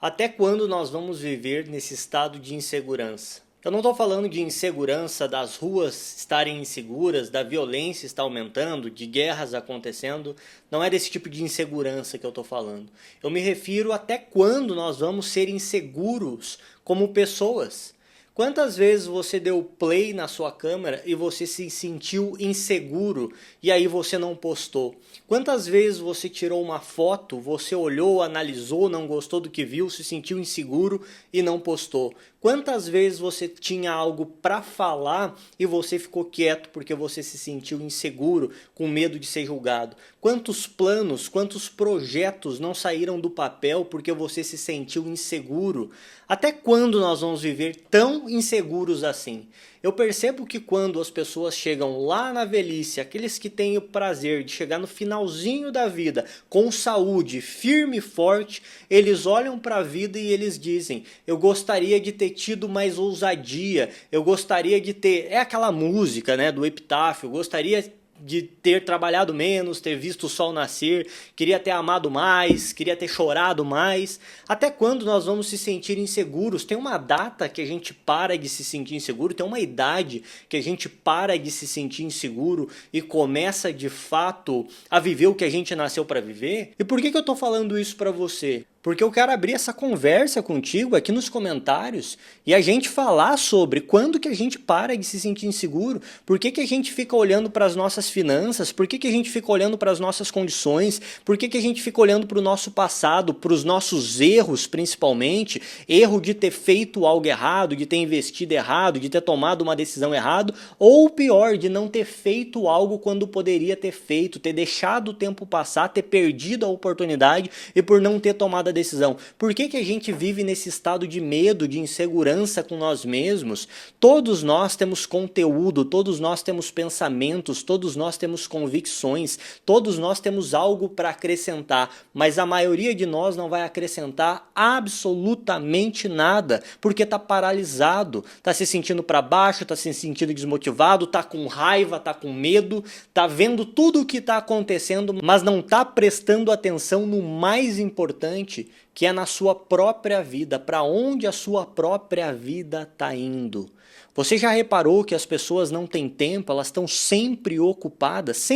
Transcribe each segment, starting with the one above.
Até quando nós vamos viver nesse estado de insegurança? Eu não estou falando de insegurança das ruas estarem inseguras, da violência estar aumentando, de guerras acontecendo. Não é desse tipo de insegurança que eu estou falando. Eu me refiro até quando nós vamos ser inseguros como pessoas. Quantas vezes você deu play na sua câmera e você se sentiu inseguro e aí você não postou? Quantas vezes você tirou uma foto, você olhou, analisou, não gostou do que viu, se sentiu inseguro e não postou? Quantas vezes você tinha algo para falar e você ficou quieto porque você se sentiu inseguro, com medo de ser julgado? Quantos planos, quantos projetos não saíram do papel porque você se sentiu inseguro? Até quando nós vamos viver tão inseguros assim? Eu percebo que quando as pessoas chegam lá na velhice, aqueles que têm o prazer de chegar no finalzinho da vida com saúde, firme e forte, eles olham para a vida e eles dizem: eu gostaria de ter tido mais ousadia, eu gostaria de ter... É aquela música, né, do Epitáfio: eu gostaria de ter trabalhado menos, ter visto o sol nascer, queria ter amado mais, queria ter chorado mais. Até quando nós vamos se sentir inseguros? Tem uma data que a gente para de se sentir inseguro, tem uma idade que a gente para de se sentir inseguro e começa de fato a viver o que a gente nasceu para viver? E por que eu tô falando isso para você? Porque eu quero abrir essa conversa contigo aqui nos comentários e a gente falar sobre quando que a gente para de se sentir inseguro, por que a gente fica olhando para as nossas finanças, por que a gente fica olhando para as nossas condições, por que a gente fica olhando para o nosso passado, para os nossos erros principalmente, erro de ter feito algo errado, de ter investido errado, de ter tomado uma decisão errada, ou pior, de não ter feito algo quando poderia ter feito, ter deixado o tempo passar, ter perdido a oportunidade e por não ter tomado a decisão. Por que a gente vive nesse estado de medo, de insegurança com nós mesmos? Todos nós temos conteúdo, todos nós temos pensamentos, todos nós temos convicções, todos nós temos algo para acrescentar, mas a maioria de nós não vai acrescentar absolutamente nada, porque está paralisado, está se sentindo para baixo, está se sentindo desmotivado, está com raiva, está com medo, está vendo tudo o que está acontecendo, mas não está prestando atenção no mais importante, que é na sua própria vida, para onde a sua própria vida está indo. Você já reparou que as pessoas não têm tempo, elas estão sempre ocupadas,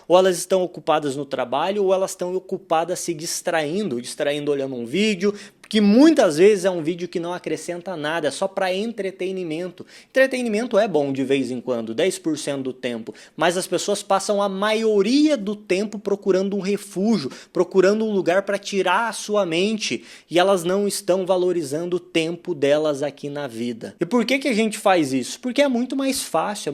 ou elas estão ocupadas no trabalho, ou elas estão ocupadas se distraindo olhando um vídeo, que muitas vezes é um vídeo que não acrescenta nada, é só para entretenimento. Entretenimento é bom de vez em quando, 10% do tempo, mas as pessoas passam a maioria do tempo procurando um refúgio, procurando um lugar para tirar a sua mente, e elas não estão valorizando o tempo delas aqui na vida. E por que a gente faz isso? Porque é muito mais fácil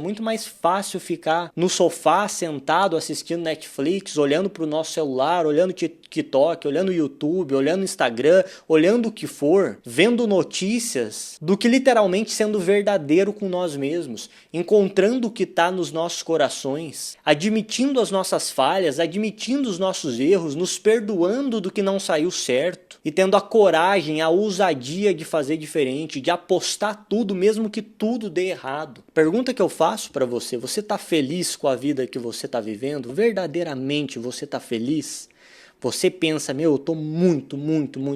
ficar no sofá, sentado, assistindo Netflix, olhando para o nosso celular, olhando TikTok, olhando YouTube, olhando Instagram, olhando o que for, vendo notícias, do que literalmente sendo verdadeiro com nós mesmos, encontrando o que está nos nossos corações, admitindo as nossas falhas, admitindo os nossos erros, nos perdoando do que não saiu certo e tendo a coragem, a ousadia de fazer diferente, de apostar tudo, mesmo que tudo dê errado. Pergunta que eu faço para você: você está feliz com a vida que você está vivendo? Verdadeiramente você está feliz? Você pensa: meu, eu estou muito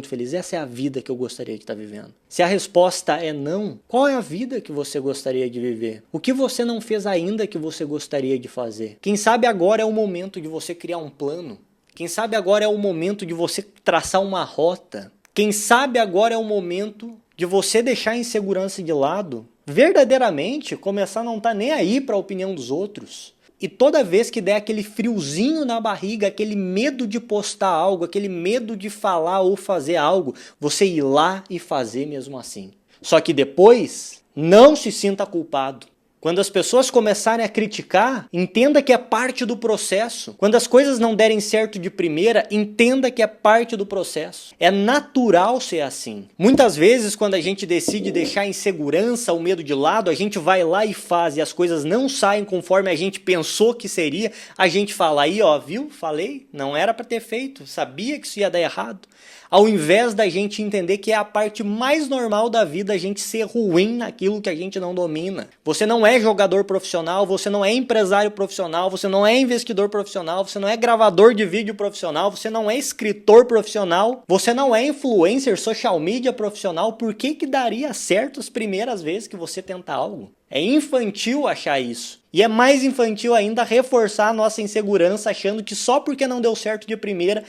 feliz, essa é a vida que eu gostaria de estar vivendo? Se a resposta é não, qual é a vida que você gostaria de viver? O que você não fez ainda que você gostaria de fazer? Quem sabe agora é o momento de você criar um plano. Quem sabe agora é o momento de você traçar uma rota. Quem sabe agora é o momento de você deixar a insegurança de lado, verdadeiramente começar a não estar nem aí para a opinião dos outros. E toda vez que der aquele friozinho na barriga, aquele medo de postar algo, aquele medo de falar ou fazer algo, você ir lá e fazer mesmo assim. Só que depois, não se sinta culpado. Quando as pessoas começarem a criticar, entenda que é parte do processo. Quando as coisas não derem certo de primeira, entenda que é parte do processo. É natural ser assim. Muitas vezes, quando a gente decide deixar a insegurança, o medo de lado, a gente vai lá e faz, e as coisas não saem conforme a gente pensou que seria, a gente fala: aí ó, viu? Falei, não era para ter feito, sabia que isso ia dar errado. Ao invés da gente entender que é a parte mais normal da vida a gente ser ruim naquilo que a gente não domina. Você não é jogador profissional, você não é empresário profissional, você não é investidor profissional, você não é gravador de vídeo profissional, você não é escritor profissional, você não é influencer, social media profissional, por que que daria certo as primeiras vezes que você tenta algo? É infantil achar isso. E é mais infantil ainda reforçar a nossa insegurança achando que só porque não deu certo de primeira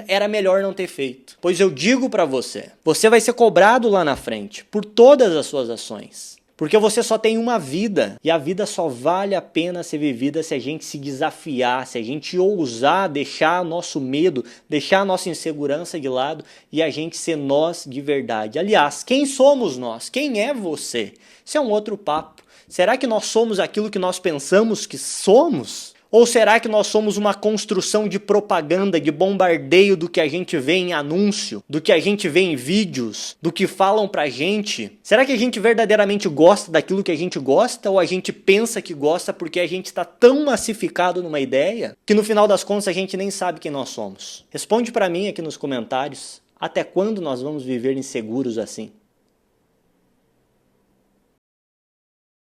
era melhor não ter feito. Pois eu digo pra você, você vai ser cobrado lá na frente por todas as suas ações. Porque você só tem uma vida e a vida só vale a pena ser vivida se a gente se desafiar, se a gente ousar deixar nosso medo, deixar a nossa insegurança de lado e a gente ser nós de verdade. Aliás, quem somos nós? Quem é você? Isso é um outro papo. Será que nós somos aquilo que nós pensamos que somos? Ou será que nós somos uma construção de propaganda, de bombardeio do que a gente vê em anúncio, do que a gente vê em vídeos, do que falam pra gente? Será que a gente verdadeiramente gosta daquilo que a gente gosta ou a gente pensa que gosta porque a gente está tão massificado numa ideia que no final das contas a gente nem sabe quem nós somos? Responde pra mim aqui nos comentários. Até quando nós vamos viver inseguros assim?